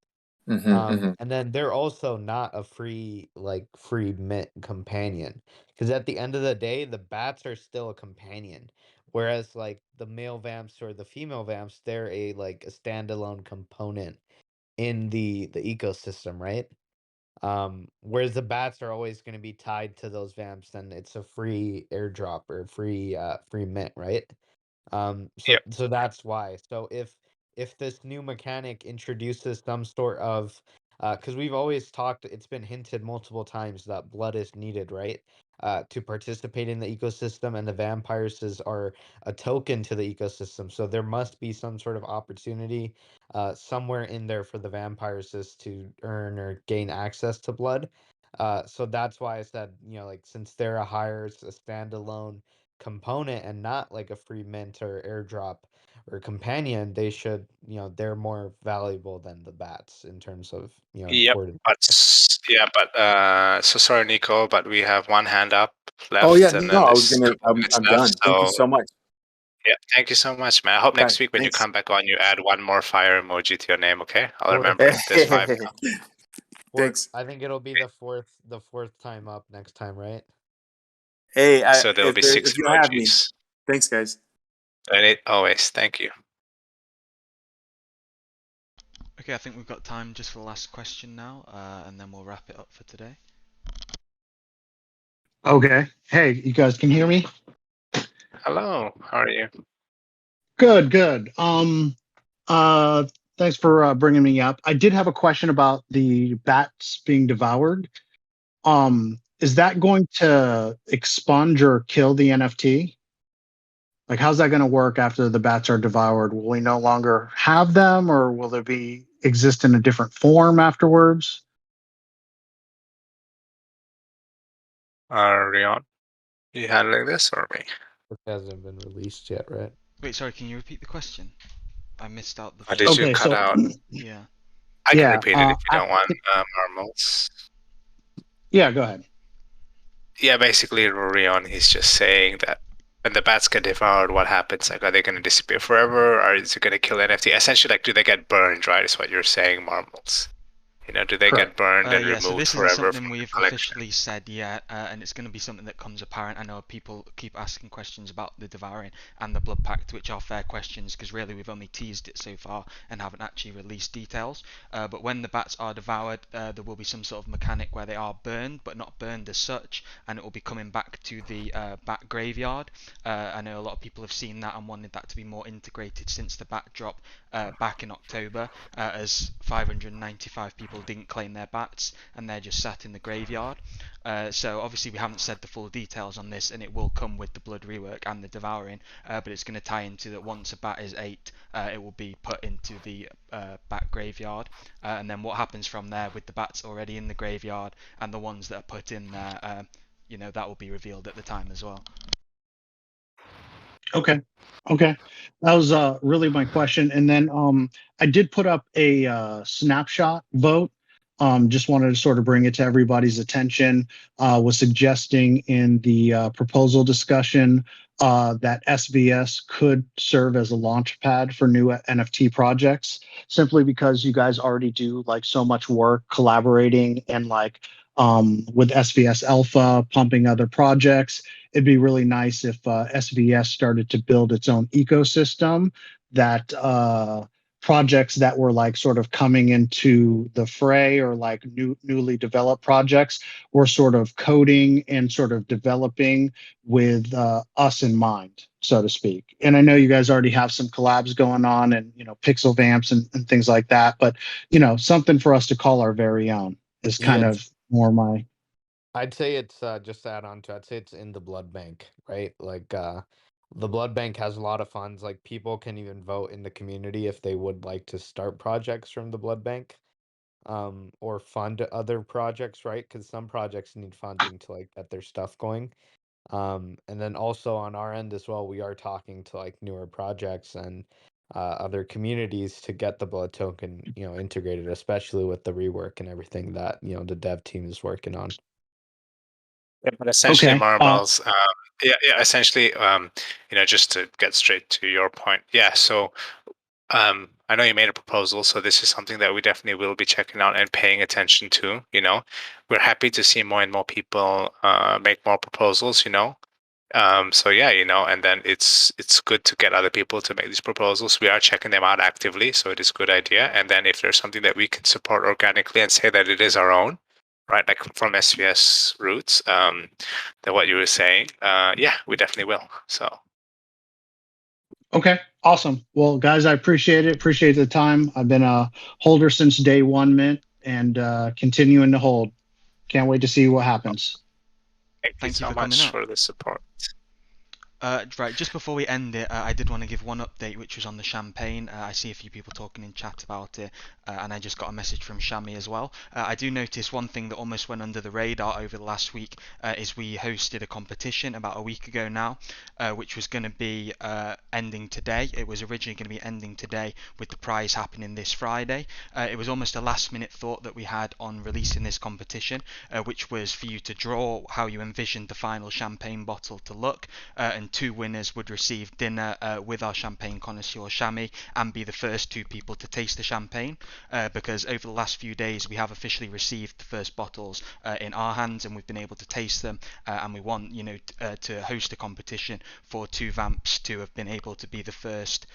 H: Mm-hmm.
B: And then they're also not a free mint companion. Because at the end of the day, the bats are still a companion. Whereas like the male vamps or the female vamps, they're a standalone component in the ecosystem, right? Whereas the bats are always going to be tied to those vamps, and it's a free airdrop or free mint, right? So
A: Yep.
B: so that's why. So if this new mechanic introduces some sort of because we've always talked, it's been hinted multiple times that blood is needed, right? To participate in the ecosystem, and the vampires are a token to the ecosystem. So there must be some sort of opportunity somewhere in there for the vampires to earn or gain access to blood. So that's why I said, like since they're a standalone component and not like a free mint or airdrop or companion, they should, they're more valuable than the bats in terms of,
A: Yep.
B: important.
A: But so sorry, Nico, but we have one hand up
H: Oh yeah,
A: left, and
H: no,
A: then
H: I was
A: there's a
H: gonna.
A: couple minutes
H: I'm
A: left.
H: done. Thank you
A: So
H: so much,
A: yeah, thank you so much, man. I hope next
H: guys.
A: week when you
H: Thanks.
A: come back on, you add one more fire emoji to your name. Okay, I'll
B: Fourth,
A: remember it. There's five now.
H: Thanks.
B: I think it'll be the fourth time up next time, right?
H: Hey,
A: So there'll be six
H: if you have me,
A: emojis.
H: thanks, guys.
A: And it always. Thank you.
C: Okay, I think we've got time just for the last question now, and then we'll wrap it up for today.
G: Okay. Hey, you guys can hear me?
A: Hello. How are you?
G: Good, good. Thanks for bringing me up. I did have a question about the bats being devoured. Is that going to expunge or kill the NFT? Like, how's that going to work after the bats are devoured? Will we no longer have them, or will they exist in a different form afterwards?
A: Rion, you handling this or me?
B: It hasn't been released yet, right?
C: Wait, sorry, can you repeat the question? I missed out the
A: Or
C: first.
A: did you
G: Okay,
A: cut
G: so
A: out?
C: Yeah.
A: I can
G: yeah,
A: repeat it if you don't want, Marmels.
G: yeah, go ahead.
A: Yeah, basically, Rion, he's just saying that when the bats get devoured, what happens? Like, are they going to disappear forever? Or is it going to kill NFT? Essentially, like, do they get burned, right? Is what you're saying, Marmels. Do they
E: Correct.
A: get burned and
C: Yeah, so
A: removed
C: this isn't
A: forever
C: something
A: from the
C: we've
A: collection?
C: officially said yet, and it's going to be something that comes apparent. I know people keep asking questions about the Devouring and the Blood Pact, which are fair questions because really we've only teased it so far and haven't actually released details. But when the bats are devoured, there will be some sort of mechanic where they are burned, but not burned as such, and it will be coming back to the bat graveyard. I know a lot of people have seen that and wanted that to be more integrated since the bat drop back in October, as 595 people didn't claim their bats and they're just sat in the graveyard. So obviously we haven't said the full details on this, and it will come with the Blood rework and the Devouring, but it's going to tie into that once a bat is 8, it will be put into the bat graveyard, and then what happens from there with the bats already in the graveyard and the ones that are put in there, that will be revealed at the time as well.
G: Okay. Okay. That was really my question. And then I did put up a snapshot vote. Just wanted to sort of bring it to everybody's attention. Was suggesting in the proposal discussion that SVS could serve as a launch pad for new NFT projects, simply because you guys already do like so much work collaborating and like with SVS Alpha, pumping other projects. It'd be really nice if SVS started to build its own ecosystem that projects that were like sort of coming into the fray or like newly developed projects were sort of coding and sort of developing with us in mind, so to speak. And I know you guys already have some collabs going on and, pixel vamps and things like that, but, something for us to call our very own is kind
B: Yeah,
G: of more my.
B: I'd say it's just to add on to. I'd say it's in the blood bank, right? Like the blood bank has a lot of funds. Like people can even vote in the community if they would like to start projects from the blood bank, or fund other projects, right? Because some projects need funding to like get their stuff going. And then also on our end as well, we are talking to like newer projects and other communities to get the blood token, integrated, especially with the rework and everything that the dev team is working on.
A: Yeah, but essentially,
G: Okay.
A: marbles. Yeah. Essentially, just to get straight to your point. Yeah. So, I know you made a proposal, so this is something that we definitely will be checking out and paying attention to. We're happy to see more and more people make more proposals. So yeah, and then it's good to get other people to make these proposals. We are checking them out actively, so it is a good idea. And then if there's something that we can support organically and say that it is our own, right, like from SVS roots, than what you were saying, yeah, we definitely will. So
G: Okay, awesome. Well, guys, I appreciate it. Appreciate the time. I've been a holder since day one, Mint, and continuing to hold. Can't wait to see what happens.
A: thank you
C: Thank you
A: so
C: for coming
A: much
C: up.
A: for the support.
C: Right, just before we end it, I did want to give one update, which was on the champagne. I see a few people talking in chat about it, and I just got a message from Shami as well. I do notice one thing that almost went under the radar over the last week is we hosted a competition about a week ago now, which was going to be ending today. It was originally going to be ending today with the prize happening this Friday. It was almost a last-minute thought that we had on releasing this competition, which was for you to draw how you envisioned the final champagne bottle to look, and 2 winners would receive dinner with our champagne connoisseur Shami and be the first 2 people to taste the champagne, because over the last few days we have officially received the first bottles in our hands and we've been able to taste them, and we want to host a competition for 2 vamps to have been able to be the first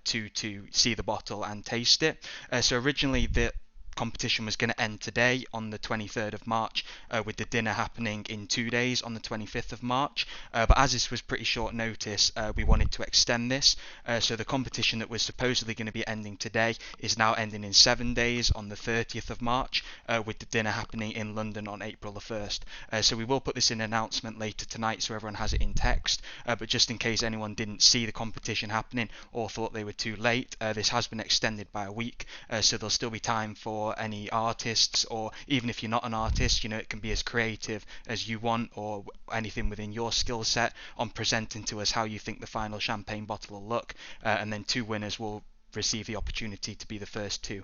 C: to see the bottle and taste it. So originally the competition was going to end today on the 23rd of March, with the dinner happening in 2 days on the 25th of March. But as this was pretty short notice, we wanted to extend this. So the competition that was supposedly going to be ending today is now ending in 7 days on the 30th of March, with the dinner happening in London on April the 1st. So we will put this in an announcement later tonight so everyone has it in text. But just in case anyone didn't see the competition happening or thought they were too late, this has been extended by a week. So there'll still be time for any artists, or even if you're not an artist, it can be as creative as you want, or anything within your skill set, on presenting to us how you think the final champagne bottle will look, and then 2 winners will receive the opportunity to be the first to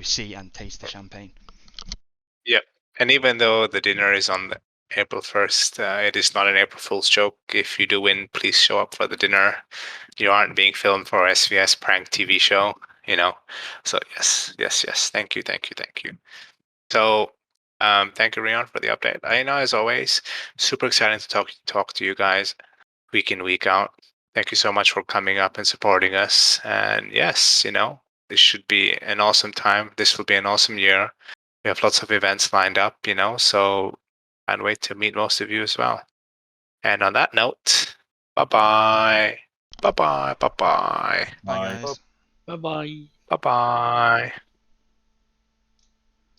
C: see and taste the champagne.
A: Yep. And even though the dinner is on April 1st, it is not an April Fool's joke. If you do win, please show up for the dinner. You aren't being filmed for SVS prank TV show. So yes. Thank you. So thank you, Rion, for the update. I know, as always, super exciting to talk to you guys week in, week out. Thank you so much for coming up and supporting us. And yes, this should be an awesome time. This will be an awesome year. We have lots of events lined up, so can't wait to meet most of you as well. And on that note, bye-bye. Bye-bye. Bye-bye.
C: Bye, guys.
D: Bye bye.
A: Bye-bye.